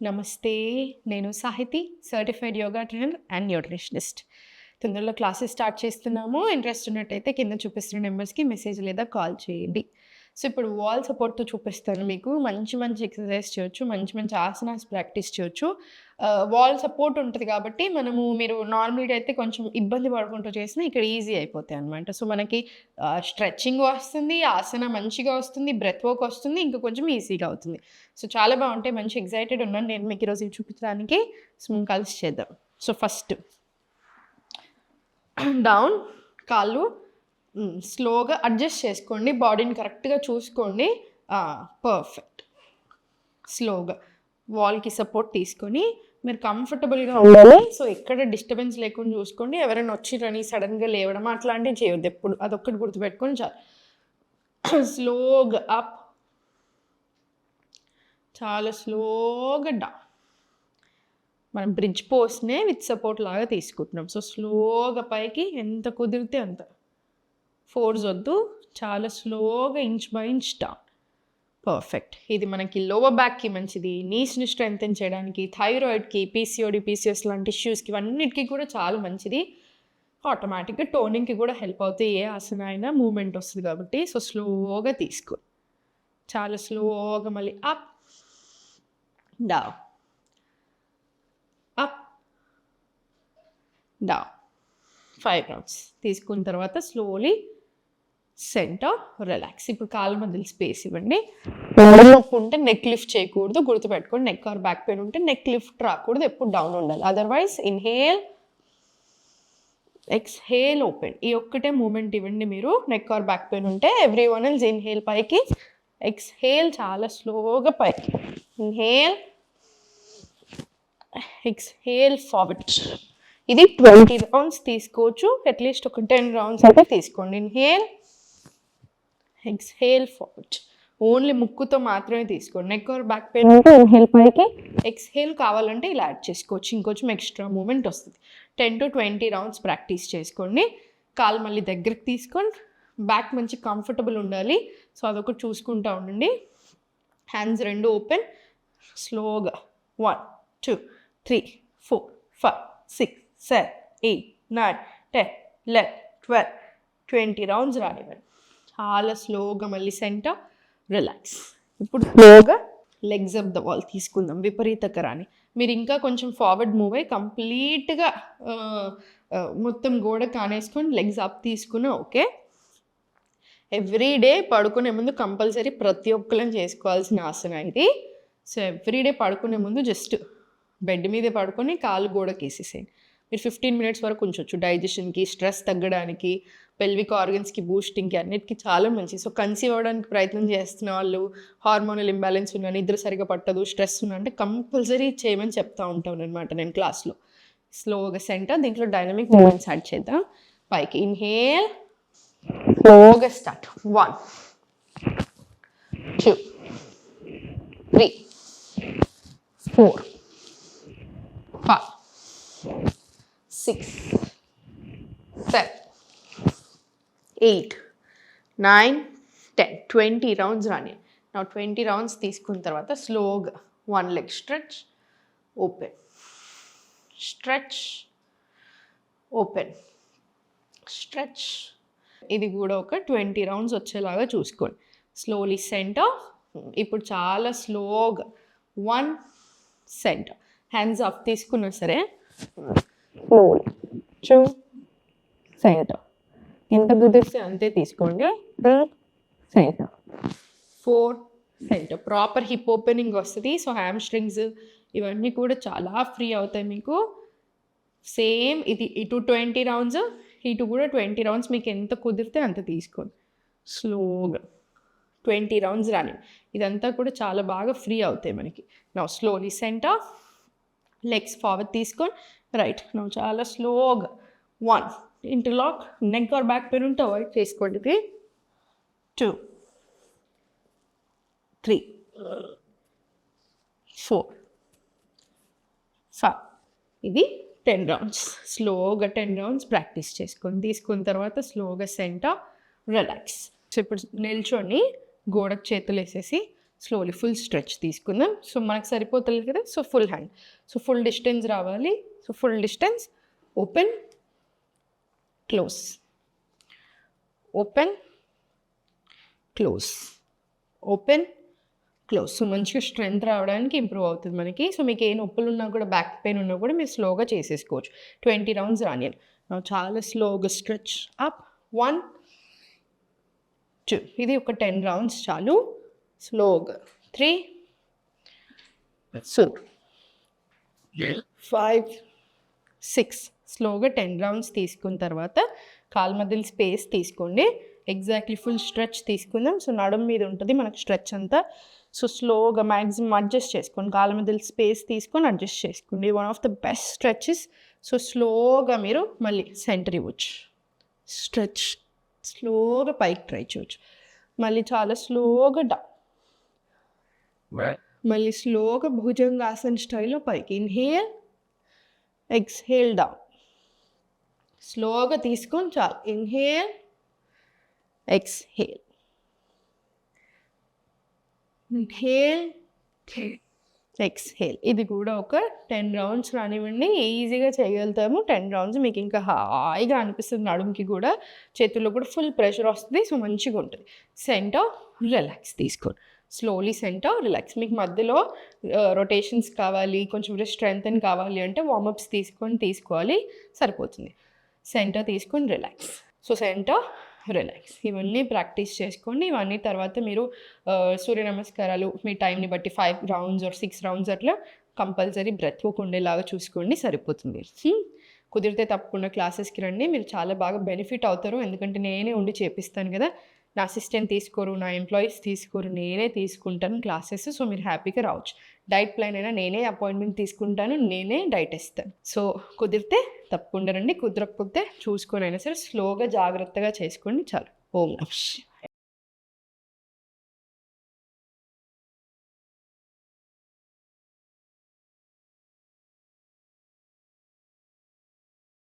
నమస్తే. నేను Sahithi, certified yoga trainer and nutritionist. తొందరలో క్లాసెస్ స్టార్ట్ చేస్తున్నాము. ఇంట్రెస్ట్ ఉన్నట్టయితే కింద చూపిస్తున్న నెంబర్స్‌కి మెసేజ్ లేదా కాల్ చేయండి. సో, ఇప్పుడు వాల్ సపోర్ట్‌తో చూపిస్తాను మీకు. మంచి మంచి ఎక్సర్సైజ్ చేయొచ్చు. మంచి మంచి ఆసనాస్ ప్రాక్టీస్ చేయొచ్చు. వాల్ సపోర్ట్ ఉంటది కాబట్టి మీరు నార్మల్‌గా అయితే కొంచెం ఇబ్బంది పడుకుంటూ చేసినా ఇక్కడ ఈజీ అయిపోతాయన్నమాట. సో, మనకి స్ట్రెచింగ్ వస్తుంది, ఆసన మంచిగా వస్తుంది, బ్రెత్ వర్క్ వస్తుంది, ఇంకా కొంచెం ఈజీగా అవుతుంది. సో, చాలా బాగుంటాయి. మంచి ఎక్సైటెడ్ ఉన్నాను నేను మీకు ఈరోజు ఇవి చూపించడానికి. సో, మనం కలిసి చేద్దాం. సో, ఫస్ట్ డౌన్ కాళ్ళు స్లోగా అడ్జస్ట్ చేసుకోండి. బాడీని కరెక్ట్గా చూసుకోండి. పర్ఫెక్ట్. స్లోగా వాల్కి సపోర్ట్ తీసుకొని మీరు కంఫర్టబుల్గా ఉండాలి. సో ఎక్కడ డిస్టర్బెన్స్ లేకుండా చూసుకోండి. ఎవరైనా వచ్చిరని సడన్గా లేవడం అట్లాంటివి చేయొద్దు ఎప్పుడు. అదొక్కటి గుర్తుపెట్టుకొని చాలు. స్లోగా అప్, చాలా స్లోగా డౌన్. మనం బ్రిడ్జ్ పోస్ట్నే విత్ సపోర్ట్ లాగా తీసుకుంటున్నాం. సో స్లోగా పైకి ఎంత కుదిరితే అంత. ఫోర్స్ వద్దు, చాలా స్లోగా inch by inch down. Perfect. ఇది మనకి లోవర్ బ్యాక్కి మంచిది, నీస్ని స్ట్రెంగ్తెన్ చేయడానికి, థైరాయిడ్కి, పీసీఓడి, పీసీఎస్ లాంటి ఇష్యూస్కి అన్నిటికీ కూడా చాలా మంచిది. ఆటోమేటిక్గా టోనింగ్కి కూడా హెల్ప్ అవుతాయి. ఏ ఆసన అయినా మూమెంట్ వస్తుంది కాబట్టి. సో స్లోగా తీసుకో, చాలా స్లోగా మళ్ళీ up down, up down. 5 rounds తీసుకున్న తర్వాత స్లోలీ సెంటర్, రిలాక్స్. ఇప్పుడు కాళ్ళ మధ్యలో స్పేస్ ఇవ్వండి. నొప్పి ఉంటే నెక్ లిఫ్ట్ చేయకూడదు, గుర్తుపెట్టుకోండి. నెక్ ఆర్ బ్యాక్ పెయిన్ ఉంటే నెక్ లిఫ్ట్ రాకూడదు, ఎప్పుడు డౌన్ ఉండాలి. Otherwise inhale, exhale, open. ఈ ఒక్కటే మూమెంట్ ఇవ్వండి మీరు. నెక్ ఆర్ బ్యాక్ పెయిన్ ఉంటే ఎవ్రీ వన్ ఎల్స్ ఇన్హేల్ పైకి, ఎక్స్హేల్ చాలా స్లోగా పైకి. Inhale, exhale, forward. ఇది 20 రౌండ్స్ తీసుకోవచ్చు. అట్లీస్ట్ ఒక 10 రౌండ్స్ అయితే తీసుకోండి. Inhale, exhale, forward. ఓన్లీ ముక్కుతో మాత్రమే తీసుకోండి. నెక్ ఆర్ బ్యాక్ పెయిన్ ఉంటే ఇన్హేల్ పైకి, ఎక్స్హేల్ కావాలంటే ఇలా యాడ్ చేసుకోవచ్చు. ఇంకొంచెం ఎక్స్ట్రా మూమెంట్ వస్తుంది. 10 to 20 రౌండ్స్ ప్రాక్టీస్ చేసుకోండి. కాలు మళ్ళీ దగ్గరికి తీసుకొని బ్యాక్ మంచి కంఫర్టబుల్ ఉండాలి. సో అదొకటి చూసుకుంటూ ఉండండి. హ్యాండ్స్ రెండు ఓపెన్. స్లోగా 1 2 3 4 5 6 7 8 9 10 11 12 20 రౌండ్స్ రానివ్వండి. చాలా స్లోగా మళ్ళీ సెంటర్, రిలాక్స్. ఇప్పుడు స్లోగా లెగ్స్ ఆఫ్ ద వాల్ తీసుకుందాం. విపరీతకరాన్ని మీరు ఇంకా కొంచెం ఫార్వర్డ్ మూవ్ అయ్యి కంప్లీట్గా మొత్తం గోడ కానేసుకొని లెగ్స్ అప్ తీసుకున్నా ఓకే. ఎవ్రీడే పడుకునే ముందు కంపల్సరీ ప్రతి ఒక్కరం చేసుకోవాల్సిన ఆసన ఇది. సో ఎవ్రీడే పడుకునే ముందు జస్ట్ బెడ్ మీదే పడుకొని కాలు గోడకి వేసేసేయండి. మీరు 15 మినిట్స్ వరకు ఉంచవచ్చు. డైజెషన్కి, స్ట్రెస్ తగ్గడానికి, పెల్విక్ ఆర్గన్స్కి, బూస్టింగ్కి, అన్నిటికీ చాలా మంచిది. సో కన్సీవ్ అవ్వడానికి ప్రయత్నం చేస్తున్న వాళ్ళు, హార్మోనల్ ఇంబ్యాలెన్స్ ఉన్న, నిద్ర సరిగా పట్టదు, స్ట్రెస్ ఉన్నా అంటే కంపల్సరీ చేయమని చెప్తా ఉంటాను అనమాట నేను క్లాస్లో. స్లోగా సెంటర్, దీంట్లో డైనమిక్ మూమెంట్స్ యాడ్ చేద్దాం. పైకి ఇన్హేల్, స్లోగా స్టార్ట్. 1 2 3 4 5 6 7 8 9 10 20 రౌండ్స్ రాని. నా 20 రౌండ్స్ తీసుకున్న తర్వాత స్లోగా 1 leg stretch, open, stretch, open, stretch. ఇది కూడా ఒక 20 రౌండ్స్ వచ్చేలాగా చూసుకోండి. Slowly centre. ఇప్పుడు చాలా స్లోగా 1 సెంటర్. హ్యాండ్స్ అప్ తీసుకున్నా సరే స్లోలీ 2 సెంటర్. ఎంత కుదిరిస్తే అంతే తీసుకోండి. 3 centre, 4 centre. Proper hip opening వస్తుంది. సో హ్యామ్ స్ట్రింగ్స్ ఇవన్నీ కూడా చాలా ఫ్రీ అవుతాయి మీకు. సేమ్ ఇది ఇటు 20 రౌండ్స్, ఇటు కూడా 20 రౌండ్స్. మీకు ఎంత కుదిరితే అంత తీసుకోండి. స్లోగా 20 రౌండ్స్ రాని. ఇదంతా కూడా చాలా బాగా ఫ్రీ అవుతాయి మనకి. నా స్లోలీ సెంటర్, లెగ్స్ ఫార్వర్డ్ తీసుకొని రైట్. నా చాలా స్లోగా 1 interlock. Neck are back pain ఉంటే అవాయిడ్ చేసుకోండి. 2 3 4 5. ఇది 10 రౌండ్స్. స్లోగా 10 రౌండ్స్ ప్రాక్టీస్ చేసుకొని తీసుకున్న తర్వాత స్లోగా సెంటర్, రిలాక్స్. సో ఇప్పుడు నిల్చొని గోడకు చేతులు వేసేసి స్లోలీ ఫుల్ స్ట్రెచ్ తీసుకుందాం. సో మనకు సరిపోతుంది కదా, so full hand, so full distance రావాలి. So full distance, open close, open close, open close. So మంచిగా స్ట్రెంత్ రావడానికి ఇంప్రూవ్ అవుతుంది మనకి. సో మీకు ఏ నొప్పులు ఉన్నా కూడా, బ్యాక్ పెయిన్ ఉన్నా కూడా మీరు స్లోగా చేసేసుకోవచ్చు. 20 రౌండ్స్ రానియాలి. చాలా స్లోగా స్ట్రెచ్ అప్, 1 2, ఇది ఒక 10 రౌండ్స్ చాలు. స్లోగా 3 5 6, స్లోగా 10 రౌండ్స్ తీసుకున్న తర్వాత కాళ్ళ మధ్యలో స్పేస్ తీసుకోండి. ఎగ్జాక్ట్లీ ఫుల్ స్ట్రెచ్ తీసుకుందాం. సో నడుము మీద ఉంటుంది మనకు స్ట్రెచ్ అంతా. సో స్లోగా మ్యాక్సిమం అడ్జస్ట్ చేసుకోండి, కాళ్ళ మధ్యలో స్పేస్ తీసుకొని అడ్జస్ట్ చేసుకోండి. One of the best stretches. So స్లోగా మీరు మళ్ళీ సెంటర్ ఇవ్వచ్చు, స్ట్రెచ్ స్లోగా పైకి ట్రై చేయవచ్చు. మళ్ళీ చాలా స్లోగా డౌన్, మళ్ళీ స్లోగా భుజంగాసన్ స్టైల్లో పైకి. Inhale, exhale down. స్లోగా తీసుకొని చాలు. Inhale, exhale, inhale, exhale. ఇది కూడా ఒక 10 రౌండ్స్ రానివ్వండి. ఈజీగా చేయగలుగుతాము 10 రౌండ్స్. మీకు ఇంకా హాయిగా అనిపిస్తుంది, నడుముకి కూడా చేతుల్లో కూడా ఫుల్ ప్రెషర్ వస్తుంది. సో మంచిగా ఉంటుంది. సెంటర్ రిలాక్స్ తీసుకోండి. Slowly centre relax. మీకు మధ్యలో రొటేషన్స్ కావాలి, కొంచెం స్ట్రెంగ్త్ కావాలి అంటే వార్మప్స్ తీసుకోవాలి, సరిపోతుంది. సెంటర్ తీసుకొని రిలాక్స్. So centre relax. ఇవన్నీ ప్రాక్టీస్ చేసుకోండి. ఇవన్నీ తర్వాత మీరు సూర్య నమస్కారాలు మీ టైంని బట్టి 5 రౌండ్స్ ఆర్ 6 రౌండ్స్ అట్లా కంపల్సరీ బ్రెత్ వర్క్ ఉండేలాగా చూసుకోండి, సరిపోతుంది. కుదిరితే తప్పకుండా క్లాసెస్కి రండి, మీరు చాలా బాగా బెనిఫిట్ అవుతారు. ఎందుకంటే నేనే ఉండి చేపిస్తాను కదా, నా అసిస్టెంట్ తీసుకోరు, నా ఎంప్లాయీస్ తీసుకోరు, నేనే తీసుకుంటాను క్లాసెస్. సో మీరు హ్యాపీగా రావచ్చు. డైట్ ప్లాన్ అయినా నేనే అపాయింట్మెంట్ తీసుకుంటాను, నేనే డైట్ ఇస్తాను. సో కుదిరితే తప్పకుండా రండి, కుదరకపోతే చూసుకొని అయినా సరే స్లోగా జాగ్రత్తగా చేసుకోండి చాలు. ఓం నమః.